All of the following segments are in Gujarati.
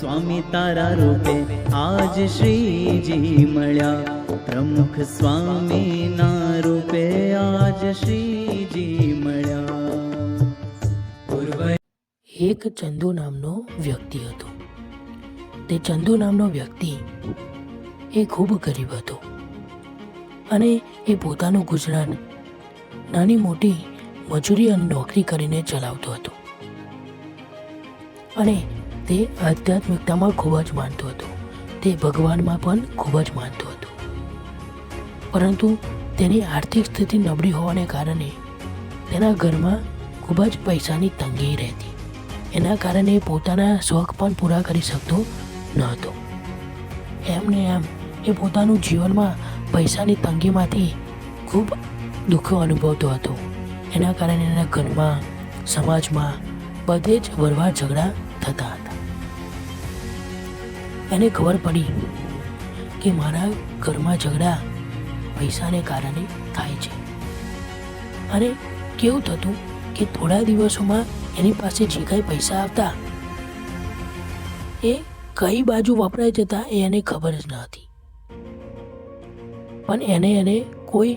સ્વામી તારા રૂપે આજ શ્રીજી મળ્યા, પ્રમુખ સ્વામીના રૂપે આજ શ્રીજી મળ્યા. એક ચંદુ નામનો વ્યક્તિ હતો. તે ચંદુ નામનો વ્યક્તિ એ ખૂબ ગરીબ હતો અને એ પોતાનું ગુજરાન નાની મોટી મજૂરી અને નોકરી કરીને ચલાવતો હતો અને તે આધ્યાત્મિકતામાં ખૂબ જ માનતો હતો. તે ભગવાનમાં પણ ખૂબ જ માનતો હતો, પરંતુ તેની આર્થિક સ્થિતિ નબળી હોવાને કારણે તેના ઘરમાં ખૂબ જ પૈસાની તંગી રહેતી. એના કારણે પોતાના શોખ પણ પૂરા કરી શકતો ન હતો. એમને એમ એ પોતાનું જીવનમાં પૈસાની તંગીમાંથી ખૂબ દુઃખ અનુભવતો હતો. એના કારણે એના ઘરમાં, સમાજમાં બધે જ વરવા ઝઘડા થતા હતા. એને ખબર પડી કે મારા ઘરમાં ઝઘડા પૈસાને કારણે થાય છે. અને કેવું થતું કે થોડા દિવસોમાં એની પાસે જે કાંઈ પૈસા આવતા એ કઈ બાજુ વપરાઈ જતા એ એને ખબર જ ન હતી. પણ એને કોઈ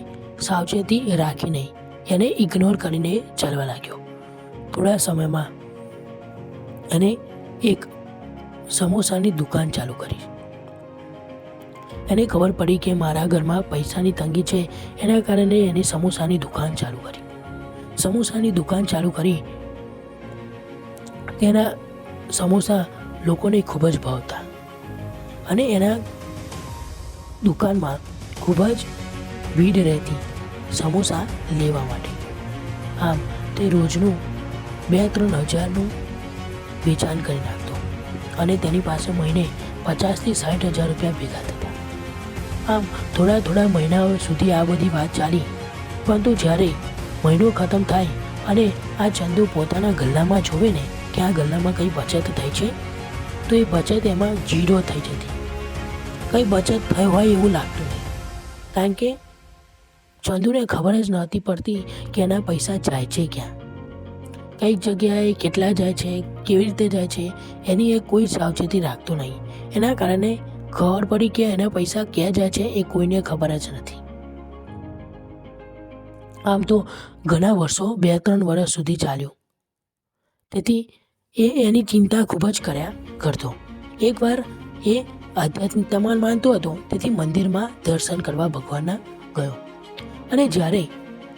સાવચેતી રાખી નહીં. એને ઇગ્નોર કરીને ચાલવા લાગ્યો. થોડા સમયમાં એને એક સમોસાની દુકાન ચાલુ કરી. એને ખબર પડી કે મારા ઘરમાં પૈસાની તંગી છે, એના કારણે એને સમોસાની દુકાન ચાલુ કરી. સમોસાની દુકાન ચાલુ કરી. તેના સમોસા લોકોને ખૂબ જ ભાવતા અને એના દુકાનમાં ખૂબ જ ભીડ રહેતી સમોસા લેવા માટે. આમ તે રોજનું 2-3 હજારનું વેચાણ કરી નાખતો અને તેની પાસે મહિને 50,000 થી 60,000 રૂપિયા ભેગા થતા. આમ થોડા મહિનાઓ સુધી આ બધી વાત ચાલી, પરંતુ જ્યારે મહિનો ખતમ થાય અને આ ચંદુ પોતાના ગલ્લામાં જોવે ને કે આ ગલ્લામાં કંઈ બચત થઈ છે, તો એ બચત એમાં 0 થઈ જતી. કંઈ બચત થઈ હોય એવું લાગતું નહીં, કારણ કે ચંદુને ખબર જ નહોતી પડતી કે એના પૈસા જાય છે ક્યાં, કઈ જગ્યાએ કેટલા જાય છે, કેવી રીતે જાય છે, એની એ કોઈ સાવચેતી રાખતો નહીં. એના કારણે ખબર પડી કે એના પૈસા ક્યાં જાય છે એ કોઈને ખબર જ નથી. આમ તો ઘણા વર્ષો 2-3 વર્ષ સુધી ચાલ્યું. તેથી એ એની ચિંતા ખૂબ જ કર્યા કરતો. એકવાર એ આધ્યાત્મિકતામાં માનતો હતો, તેથી મંદિરમાં દર્શન કરવા ભગવાનના ગયો અને જ્યારે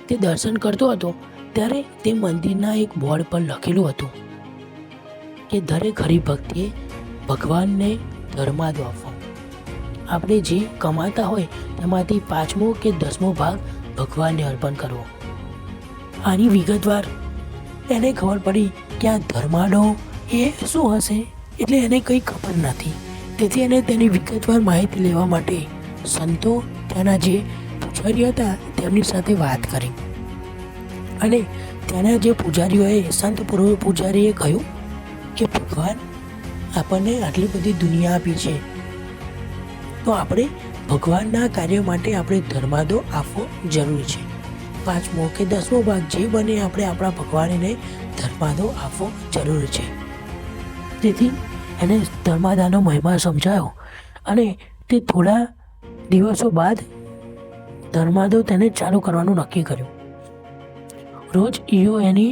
તે દર્શન કરતો હતો ત્યારે તે મંદિરના એક બોર્ડ પર લખેલું હતું કે દરેક હરિભક્તિએ ભગવાનને ધર્માદો આપવો. આપણે જે કમાતા હોય તેમાંથી 5મો કે 10મો ભાગ ભગવાનને અર્પણ કરવો. આની વિગતવાર એને ખબર પડી કે આ ધર્માડો એ શું હશે, એટલે એને કંઈ ખબર નથી. તેથી એને તેની વિગતવાર માહિતી લેવા માટે સંતો, ત્યાંના જે પૂજારીઓ હતા તેમની સાથે વાત કરી અને ત્યાંના જે પૂજારીઓએ, સંત પૂજારીએ કહ્યું કે ભગવાન આપણને આટલી બધી દુનિયા આપી છે, તો આપણે ભગવાનના કાર્ય માટે આપણે ધર્માદો આપવો જરૂરી છે. 5મો કે 10મો ભાગ જે બને આપણે આપણા ભગવાનને ધર્માદો આપવો જરૂરી છે. તેથી એને ધર્માદાનો મહિમા સમજાયો અને તે થોડા દિવસો બાદ ધર્માદો તેને ચાલુ કરવાનું નક્કી કર્યું. રોજ એની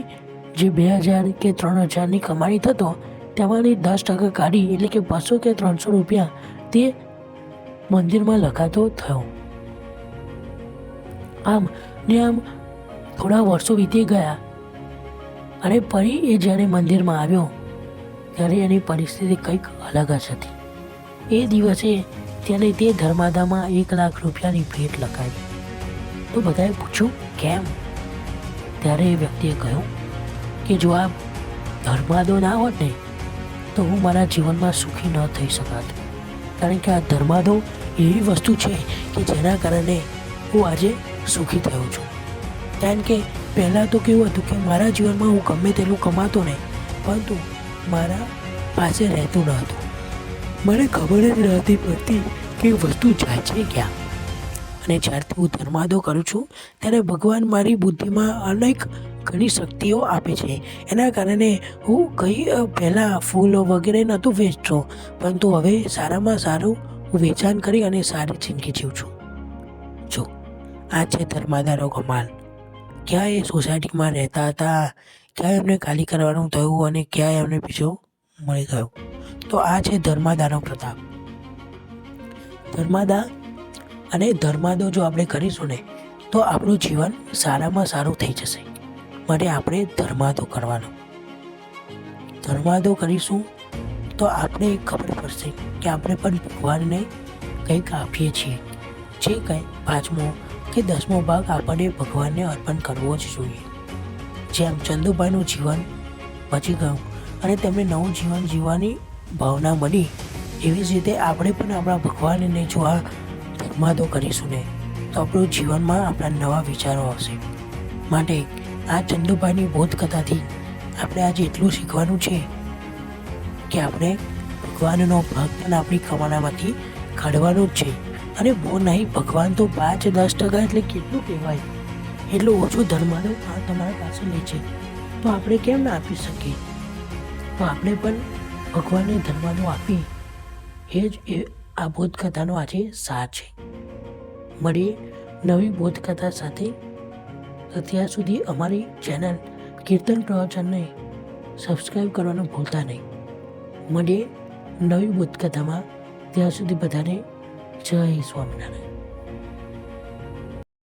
જે 2,000 કે 3,000ની કમાણી થતો તેમાંની 10% કાઢી, એટલે કે 200 કે 300 રૂપિયા તે મંદિરમાં લખાતો થયો. આમ થોડા વર્ષો વીતી ગયા અને ફરી એ જ્યારે મંદિરમાં આવ્યો ત્યારે એની પરિસ્થિતિ કંઈક અલગ જ હતી. એ દિવસે તેને તે ધર્માદામાં 1 લાખ રૂપિયાની ભેટ લખાવી. તો બધાએ પૂછ્યું કેમ? ત્યારે એ વ્યક્તિએ કહ્યું કે જો આ ધર્માદો ના હોત ને તો હું મારા જીવનમાં સુખી ન થઈ શકાત. કારણ કે આ ધર્માદો એવી વસ્તુ છે કે જેના કારણે હું આજે સુખી થયો છું. કારણ કે પહેલાં તો કેવું હતું કે મારા જીવનમાં હું ગમે તેટલું કમાતો ને, પરંતુ મારા પાસે રહેતું ન હતું. મને ખબર જ નહોતી પડતી કે વસ્તુ જાય છે ક્યાં. અને જ્યારથી હું ધર્માદો કરું છું ત્યારે ભગવાન મારી બુદ્ધિમાં અનેક ઘણી શક્તિઓ આપે છે. એના કારણે હું પહેલાં ફૂલો વગેરે નહોતું વેચતો, પરંતુ હવે સારામાં સારું હું વેચાણ કરી અને સારી જિંદગી જીવું છું. જો આ છે ધર્માદાનો કમાલ. ક્યાં એ સોસાયટીમાં રહેતા હતા, ક્યાં એમને ખાલી કરવાનું થયું અને ક્યાં એમને બીજો મળી ગયો. તો આ છે ધર્માદાનો પ્રતાપ. ધર્માદો જો આપણે કરીશું ને તો આપણું જીવન સારામાં સારું થઈ જશે. માટે આપણે ધર્માદો કરવાનો. ધર્માદો કરીશું તો આપણે ખબર પડશે કે આપણે પણ ભગવાનને કંઈક આપીએ છીએ. જે કંઈ 5મો કે 10મો ભાગ આપણને ભગવાનને અર્પણ કરવો જ જોઈએ. જેમ ચંદુભાઈનું જીવન બચી ગયું અને તેમને નવું જીવન જીવવાની ભાવના મળી, એવી જ રીતે આપણે પણ આપણા ભગવાનને જો આ ધર્માદો કરીશું ને તો આપણું જીવનમાં આપણા નવા વિચારો આવશે. માટે આ ચંદુભાઈની બોધકથાથી આપણે આજે એટલું શીખવાનું છે કે આપણે ભગવાનનો ભક્ત આપણી કમાણામાંથી કાઢવાનું જ છે. અને બહુ નહીં, ભગવાન તો 5-10% એટલે કેટલું કહેવાય, એટલું ઓછું ધર્માદો આ તમારા પાસે લે છે. તો આપણે કેમ ના આપી શકીએ? તો આપણે પણ ભગવાનને ધર્માદો આપી. એ આ બોધકથાનો આજે સાર છે. મળીએ નવી બોધકથા સાથે. ત્યાં સુધી અમારી ચેનલ કીર્તન પ્રવચનને સબસ્ક્રાઈબ કરવાનું ભૂલતા નહીં. મળીએ નવી બોધકથામાં. ત્યાં સુધી બધાને જય સ્વામિનારાયણ.